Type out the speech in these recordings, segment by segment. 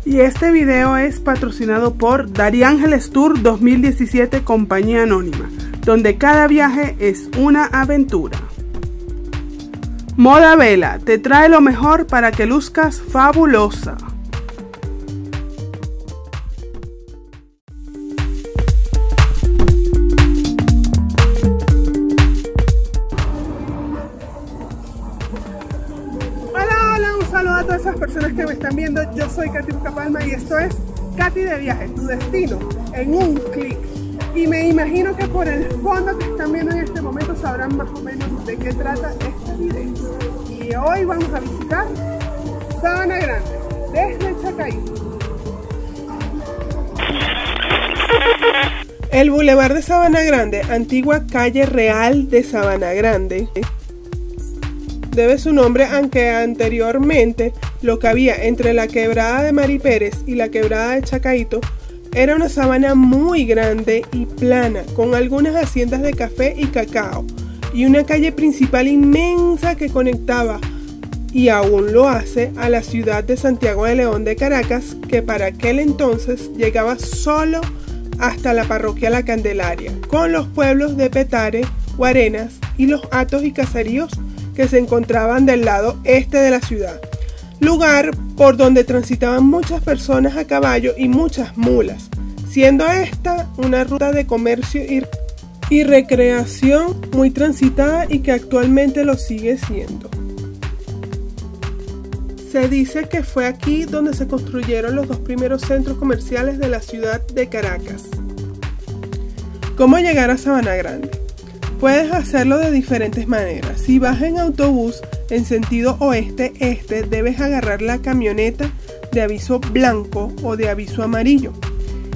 Y este video es patrocinado por Dariángeles Tour 2017 Compañía Anónima, donde cada viaje es una aventura. Moda Vela te trae lo mejor para que luzcas fabulosa. Hola, a todas esas personas que me están viendo. Yo soy Katy Palma y esto es Katy de Viaje, tu destino en un clic. Y me imagino que por el fondo que están viendo en este momento sabrán más o menos de qué trata este video. Y hoy vamos a visitar Sabana Grande, desde Chacaito. El Boulevard de Sabana Grande, antigua calle real de Sabana Grande, debe su nombre a que anteriormente lo que había entre la quebrada de Mari Pérez y la quebrada de Chacaito era una sabana muy grande y plana, con algunas haciendas de café y cacao, y una calle principal inmensa que conectaba, y aún lo hace, a la ciudad de Santiago de León de Caracas, que para aquel entonces llegaba solo hasta la parroquia La Candelaria, con los pueblos de Petare, Guarenas y los hatos y caseríos que se encontraban del lado este de la ciudad, lugar por donde transitaban muchas personas a caballo y muchas mulas, siendo esta una ruta de comercio y recreación muy transitada y que actualmente lo sigue siendo. Se dice que fue aquí donde se construyeron los dos primeros centros comerciales de la ciudad de Caracas. ¿Cómo llegar a Sabana Grande? Puedes hacerlo de diferentes maneras. Si vas en autobús en sentido oeste-este, debes agarrar la camioneta de aviso blanco o de aviso amarillo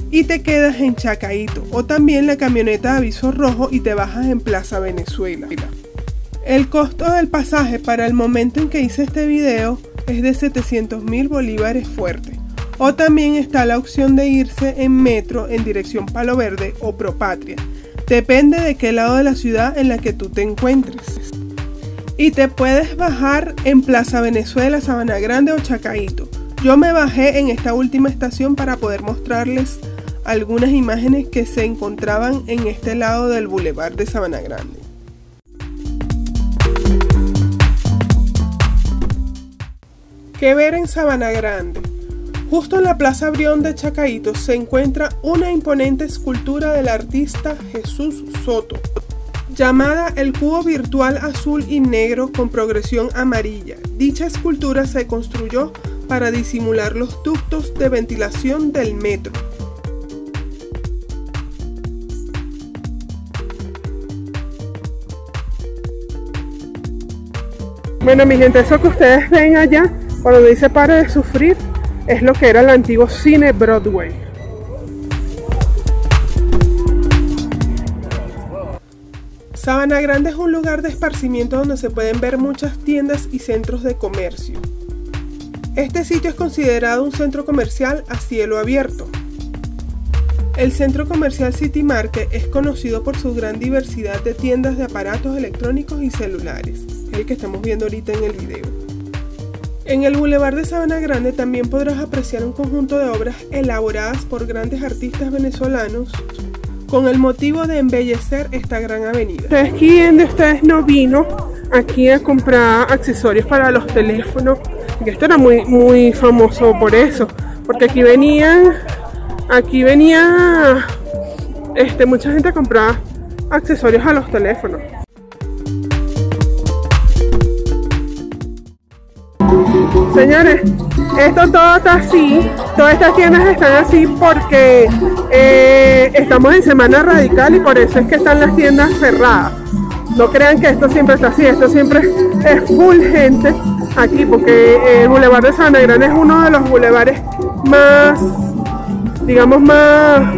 y te quedas en Chacaito, o también la camioneta de aviso rojo y te bajas en Plaza Venezuela. El costo del pasaje para el momento en que hice este video es de 700.000 bolívares fuertes, o también está la opción de irse en metro en dirección Palo Verde o Propatria. Depende de qué lado de la ciudad en la que tú te encuentres. Y te puedes bajar en Plaza Venezuela, Sabana Grande o Chacaito. Yo me bajé en esta última estación para poder mostrarles algunas imágenes que se encontraban en este lado del Boulevard de Sabana Grande. ¿Qué ver en Sabana Grande? Justo en la Plaza Brión de Chacaito se encuentra una imponente escultura del artista Jesús Soto, llamada el cubo virtual azul y negro con progresión amarilla. Dicha escultura se construyó para disimular los ductos de ventilación del metro. Bueno, mi gente, eso que ustedes ven allá, cuando dice "Pare de sufrir", es lo que era el antiguo cine Broadway. Sabana Grande es un lugar de esparcimiento donde se pueden ver muchas tiendas y centros de comercio. Este sitio es considerado un centro comercial a cielo abierto. El centro comercial City Market es conocido por su gran diversidad de tiendas de aparatos electrónicos y celulares, el que estamos viendo ahorita en el video. En el Boulevard de Sabana Grande también podrás apreciar un conjunto de obras elaboradas por grandes artistas venezolanos con el motivo de embellecer esta gran avenida. ¿Quién de ustedes no vino aquí a comprar accesorios para los teléfonos? Que esto era muy famoso por eso, porque aquí venía mucha gente a comprar accesorios a los teléfonos. Señores, esto todo está así, todas estas tiendas están así porque estamos en semana radical y por eso es que están las tiendas cerradas. No crean que esto siempre está así, esto siempre es full gente aquí, porque el Boulevard de Sabana Grande es uno de los bulevares más, digamos, más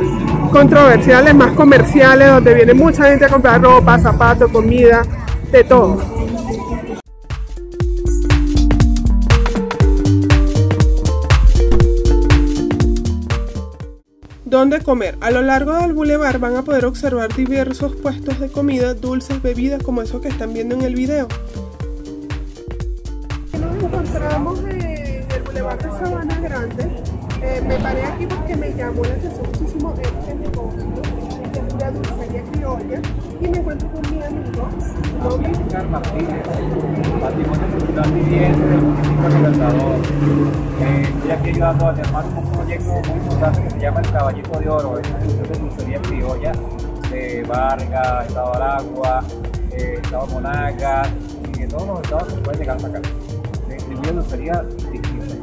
controversiales, más comerciales, donde viene mucha gente a comprar ropa, zapatos, comida, de todo. ¿Dónde comer? A lo largo del bulevar van a poder observar diversos puestos de comida, dulces, bebidas, como esos que están viendo en el video. Nos encontramos en el bulevar de Sabana Grande. Me paré aquí porque me llamó la atención muchísimo este negocio, que es una dulcería criolla, y me encuentro con mi amigo Oscar Martínez, patrimonio cultural viviente del municipio de Libertador. Estoy aquí ayudando a terminar un proyecto muy importante que se llama El Caballito de Oro. Es una dulcería criolla de Vargas, Estado Aragua, Estado Monagas y de todos los estados que pueden llegar hasta acá. Distribuye dulcería distinta.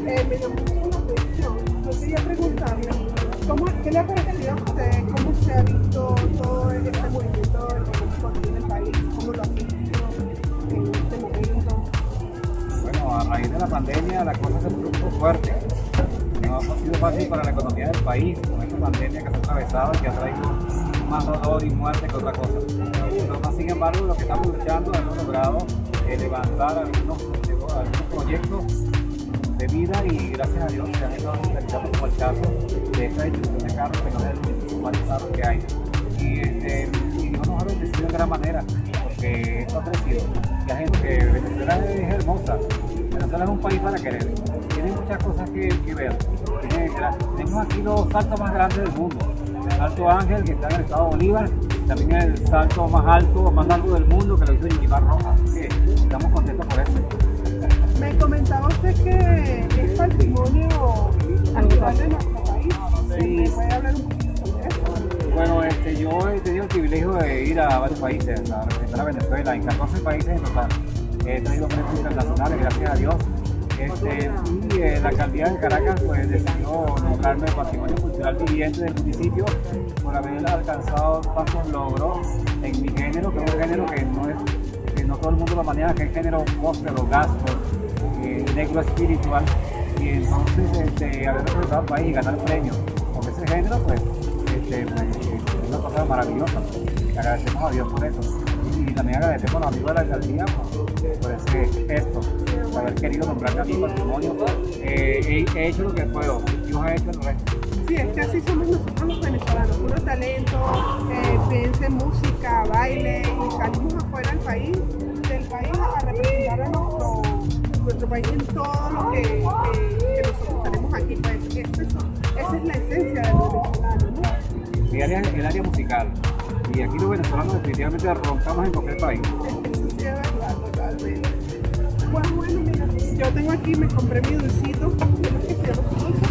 Me llamó mucho la atención. Yo quería preguntarle, ¿qué le ha parecido a usted? ¿Cómo se ha visto todo este movimiento en el país? ¿Cómo lo ha visto en este momento? Bueno, a raíz de la pandemia la cosa se puso fuerte. No ha sido fácil para la economía del país con esta pandemia que se ha atravesado y que ha traído más dolor y muerte que otra cosa. Pero más sin embargo, lo que estamos luchando hemos logrado levantar algunos proyectos de vida y gracias a Dios se han estado realizando, como el caso de esta distribución de carros que no es el único más carros que hay. Y Dios nos ha bendecido en gran manera porque esto ha crecido. La gente que Venezuela es hermosa. Venezuela es un país para querer. Tiene muchas cosas que ver. Tenemos aquí los saltos más grandes del mundo. El Salto Ángel, que está en el estado de Bolívar, también el salto más alto, más largo del mundo, que lo hizo Yimar Rojas. Así que estamos contentos por eso. Me comentaba usted que es patrimonio cultural de nuestro país. Sí. ¿Me puede hablar un poquito sobre eso? Bueno, yo he tenido el privilegio de ir a varios países, a representar a Venezuela, en 14 países en total. He traído premios internacionales, gracias a Dios. Y la alcaldía de Caracas pues, decidió nombrarme Patrimonio Cultural Viviente del municipio por haber alcanzado tantos logros en mi género, que es un género que no todo el mundo lo maneja, que es el género gospel o gospel, negro espiritual. Y entonces haber representado al país y ganar el premio con ese género, pues es una cosa maravillosa. Le agradecemos a Dios por eso. Y también agradecemos a los amigos de la alcaldía por ese gesto, por haber querido nombrarme a mi patrimonio. He hecho lo que puedo, Dios ha hecho el resto. Sí, es que así somos nosotros los venezolanos, puro talento, piensa en música, baile, y salimos afuera del país a representar a nuestro país en todo lo que nosotros tenemos aquí. Pues, esa es la esencia del venezolano, ¿no? El área musical. Y aquí los venezolanos definitivamente roncamos en cualquier país. Eso sí es verdad, totalmente. Pues bueno, mira, yo tengo aquí, me compré mi dulcito. ¿Cómo es que se llama tu dulce?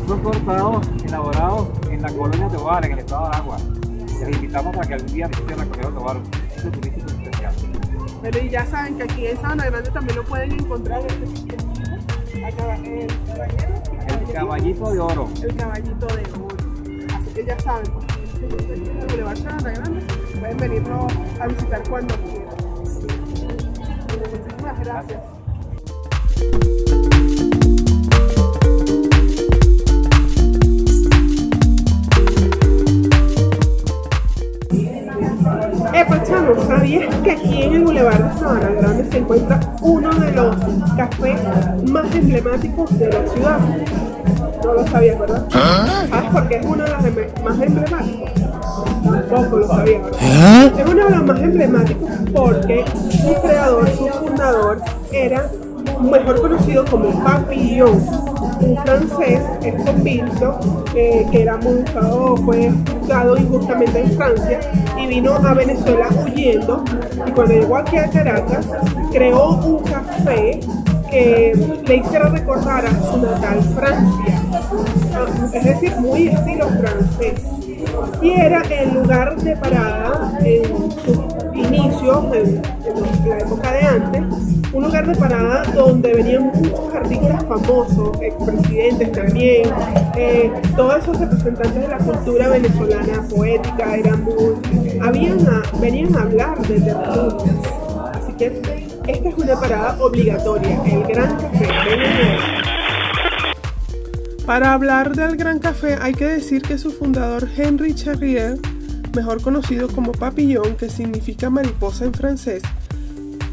Son cortados, elaborados en la colonia Tobar, en el estado de Aragua. Les invitamos para que algún día visiten la colonia Tobar, un sitio turístico especial. Pero y ya saben que aquí en Sabana Grande también lo pueden encontrar El Caballito de Oro. El Caballito de Oro. Así que ya saben, en el Boulevard Sabana Grande pueden venirlo a visitar cuando quieran. Muchísimas gracias. Chamo, ¿sabías que aquí en el Boulevard de Sabana Grande se encuentra uno de los cafés más emblemáticos de la ciudad? No lo sabías, ¿verdad? ¿Sabes por qué es uno de los más emblemáticos? Tampoco lo sabía, ¿verdad? Es uno de los más emblemáticos porque su creador, su fundador, era mejor conocido como Papillon, un francés convicto que era buscado, fue juzgado injustamente en Francia y vino a Venezuela huyendo, y cuando llegó aquí a Caracas creó un café que le hiciera recordar a su natal Francia, es decir, muy estilo francés, y era el lugar de parada en sus inicios, en la época de antes, un lugar de parada donde venían muchos artistas famosos, expresidentes también, todos esos representantes de la cultura venezolana poética, venían a hablar de tertulias. Así que esta es una parada obligatoria, el Gran Café. Para hablar del Gran Café hay que decir que su fundador Henri Charrier, mejor conocido como Papillon, que significa mariposa en francés,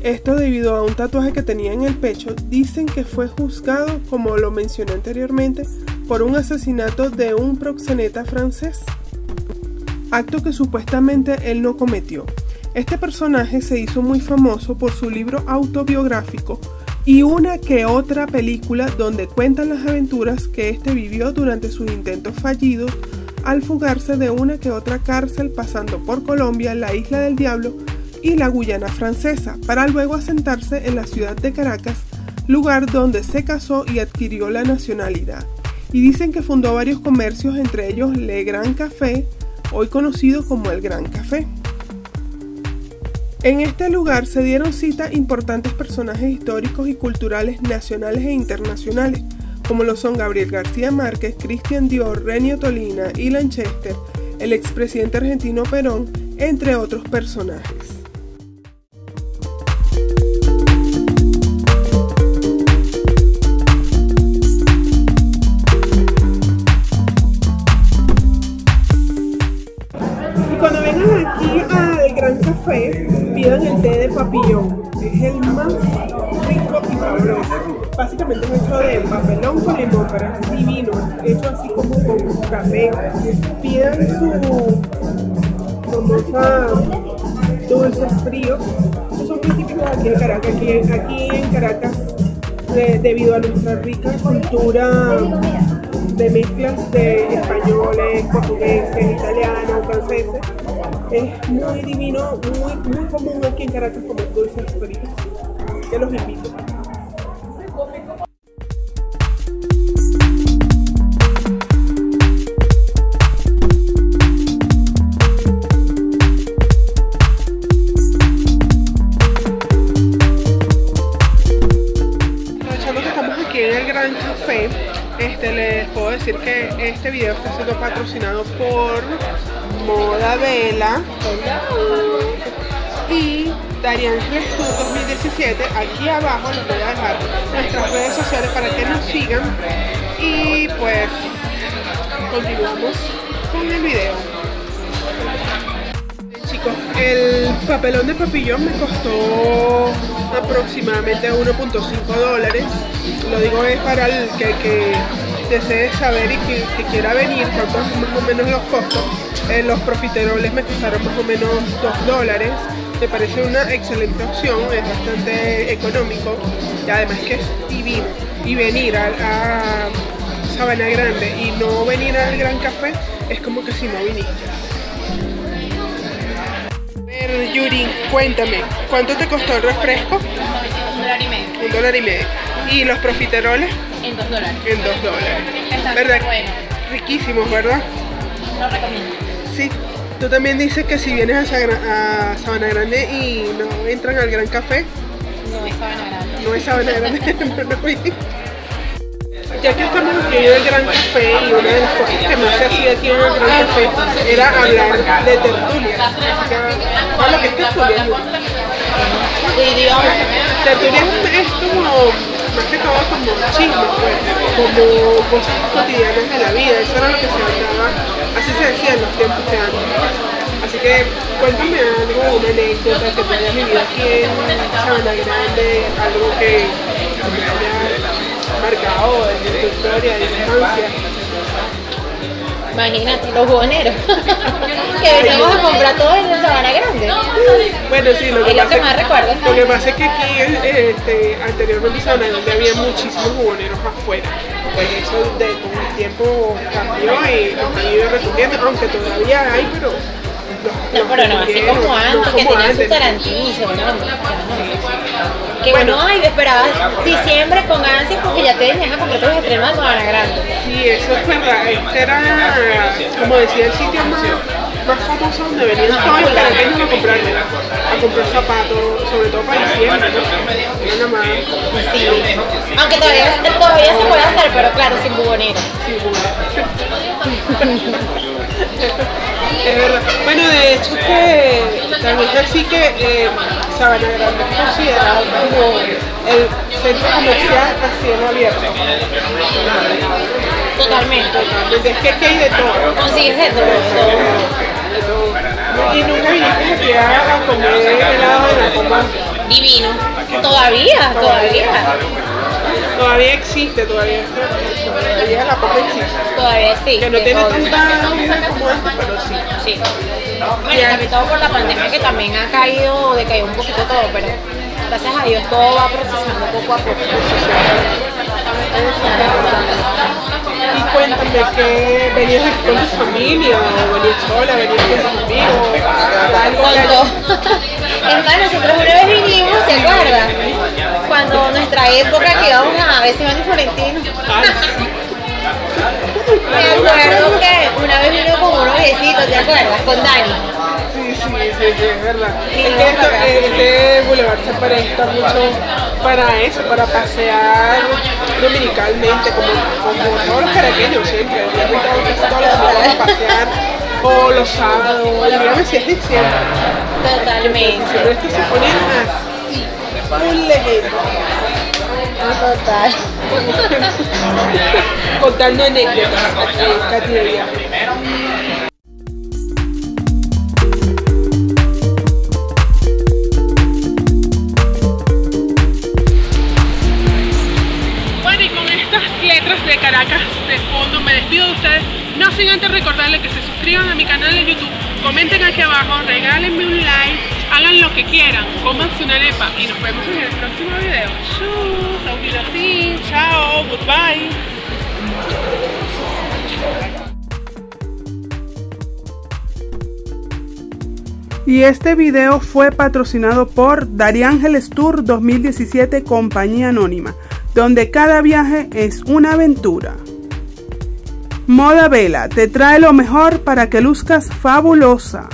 esto debido a un tatuaje que tenía en el pecho, dicen que fue juzgado, como lo mencioné anteriormente, por un asesinato de un proxeneta francés, acto que supuestamente él no cometió. Este personaje se hizo muy famoso por su libro autobiográfico y una que otra película donde cuentan las aventuras que este vivió durante sus intentos fallidos al fugarse de una que otra cárcel, pasando por Colombia, la Isla del Diablo y la Guyana Francesa, para luego asentarse en la ciudad de Caracas, lugar donde se casó y adquirió la nacionalidad. Y dicen que fundó varios comercios, entre ellos Le Gran Café, hoy conocido como el Gran Café. En este lugar se dieron cita importantes personajes históricos y culturales nacionales e internacionales, como lo son Gabriel García Márquez, Christian Dior, Renio Tolina, Ilan Chester, el expresidente argentino Perón, entre otros personajes. Y cuando vengan aquí al Gran Café, pidan el té de papillón, es el más rico y sabroso. Básicamente es hecho de papelón con limón, pero es divino, hecho así como con café. Pidan su famosa dulces fríos, estos son muy típicos aquí en Caracas. Aquí en Caracas, debido a nuestra rica cultura de mezclas de españoles, portugueses, italianos, franceses, es muy divino, muy común aquí en Caracas comer dulces fríos. Así que los invito. Les puedo decir que este video está siendo patrocinado por Moda Vela y Darían Restu 2017. Aquí abajo les voy a dejar nuestras redes sociales para que nos sigan y pues continuamos con el video. Chicos, el papelón de papillón me costó aproximadamente $1.5. Lo digo es para el que desee saber y que quiera venir, cuántos más o menos los costos. Los profiteroles me costaron más o menos $2. Me parece una excelente opción, es bastante económico y además que es divino. Y venir a Sabana Grande y no venir al Gran Café es como que si no viniste. A ver, Yuri, cuéntame, ¿cuánto te costó el refresco? $1.50. $1.50. ¿Y los profiteroles? En $2. En $2. Está ¿Verdad? muy bueno. Riquísimos, ¿verdad? Lo recomiendo. Sí. Tú también dices que si vienes a Sabana Grande y no entran al Gran Café, No es Sabana Grande. no es Sabana Grande. Ya que estamos aquí en el Gran Café y una de las cosas que más se hacía aquí en el Gran Café era hablar de tertulias. ¿Sabes lo que es tertulia? Tertulia es como, más que todo como chismes, pues, como cosas cotidianas de la vida. Eso era lo que se hablaba, así se decía en los tiempos de antes. Así que cuéntame algo, una anécdota que te haya vivido aquí en Sabana Grande, algo que te haya marcado de tu historia, de tu infancia. Imagínate, los buhoneros. Que venimos a comprar todo en Sabana Grande. Bueno, sí, lo que pasa es que aquí anteriormente en Sabana Grande había muchísimos jugoneros afuera. Pues eso con el tiempo cambió y los han ido recogiendo, aunque todavía hay, pero pero no así como antes, que tenían su tarantillo, que bueno, ay, esperabas diciembre con ansias porque ya te venían a comprar tus estrenos de Sabana Grande. Sí, eso es verdad. Este era, como decía, el sitio más famoso donde venían todos los caraqueños a comprar zapatos, sobre todo para diciembre, ¿no? Una más. Sí, aunque todavía se puede hacer, pero claro, sin buhonero. Sí, es verdad. Bueno, de hecho que también así que Sabana Grande es considerado como el centro comercial a cielo abierto. Totalmente. Es que aquí hay de todo. Consigues de todo. Y nunca viniste aquí a comer helado de la Copa. Divino. Todavía. Todavía existe, todavía la Copa existe. Todavía sí. Que no tiene tanta vida como antes, pero sí. Sí. Bueno, también todo por la pandemia que también ha caído, decaído un poquito todo, pero gracias a Dios todo va procesando poco a poco. Y cuéntame que venías aquí con tu familia, o venías sola, venías con tus amigos, algo Con que todo. Es más, nosotros una vez vinimos, ¿te acuerdas? Cuando nuestra época que íbamos a ver si van y Florentino. Me acuerdo que una vez vino con unos viecitos, ¿te acuerdas? Con Dani. Sí, es verdad. Es que este Boulevard se presta mucho para eso, para pasear dominicalmente, como todos los caraqueños siempre. Todos los días a pasear, o los sábados, el viernes sí es diciembre. Totalmente. Pero esto se pone así, un lejito. Total. Contando anécdotas aquí en Katy de viaje. Bueno, y con estas letras de Caracas de fondo me despido de ustedes, no sin antes recordarles que se suscriban a mi canal de YouTube, comenten aquí abajo, regálenme un like, hagan lo que quieran, cómanse una arepa y nos vemos en el próximo video. Auf Wiedersehen, chao, goodbye. Y este video fue patrocinado por Dariángeles Tour 2017 Compañía Anónima, donde cada viaje es una aventura. Moda Vela te trae lo mejor para que luzcas fabulosa.